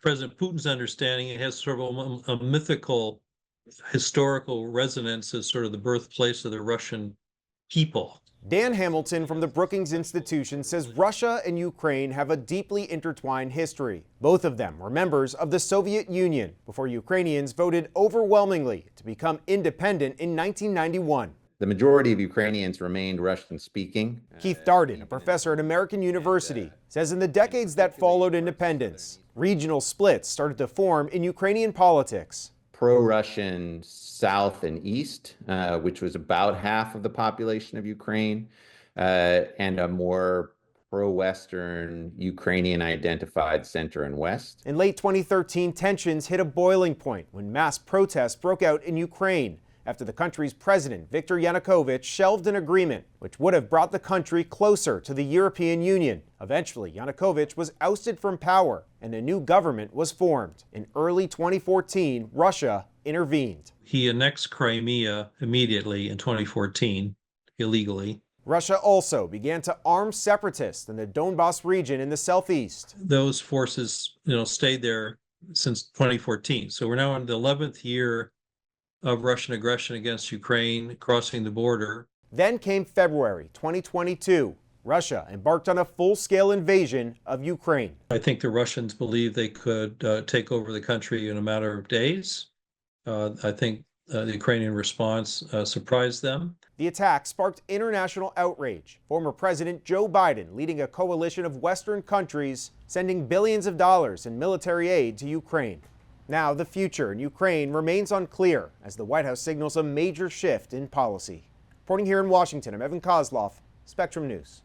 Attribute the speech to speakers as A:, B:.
A: President Putin's understanding, it has sort of a mythical, historical resonance as sort of the birthplace of the Russian people.
B: Dan Hamilton from the Brookings Institution says Russia and Ukraine have a deeply intertwined history. Both of them were members of the Soviet Union before Ukrainians voted overwhelmingly to become independent in 1991.
C: The majority of Ukrainians remained Russian-speaking.
B: Keith Darden, a professor at American University, says in the decades that followed independence, regional splits started to form in Ukrainian politics.
C: Pro-Russian south and east, which was about half of the population of Ukraine, and a more pro-Western Ukrainian identified center and west.
B: In late 2013, tensions hit a boiling point when mass protests broke out in Ukraine after the country's president, Viktor Yanukovych, shelved an agreement which would have brought the country closer to the European Union. Eventually, Yanukovych was ousted from power and a new government was formed. In early 2014, Russia intervened.
A: He annexed Crimea immediately in 2014, illegally.
B: Russia also began to arm separatists in the Donbas region in the southeast.
A: Those forces, stayed there since 2014. So we're now in the 11th year of Russian aggression against Ukraine, crossing the border.
B: Then came February 2022. Russia embarked on a full-scale invasion of Ukraine.
A: I think the Russians believed they could take over the country in a matter of days. I think the Ukrainian response surprised them.
B: The attack sparked international outrage. Former President Joe Biden leading a coalition of Western countries sending billions of dollars in military aid to Ukraine. Now, the future in Ukraine remains unclear as the White House signals a major shift in policy. Reporting here in Washington, I'm Evan Koslof, Spectrum News.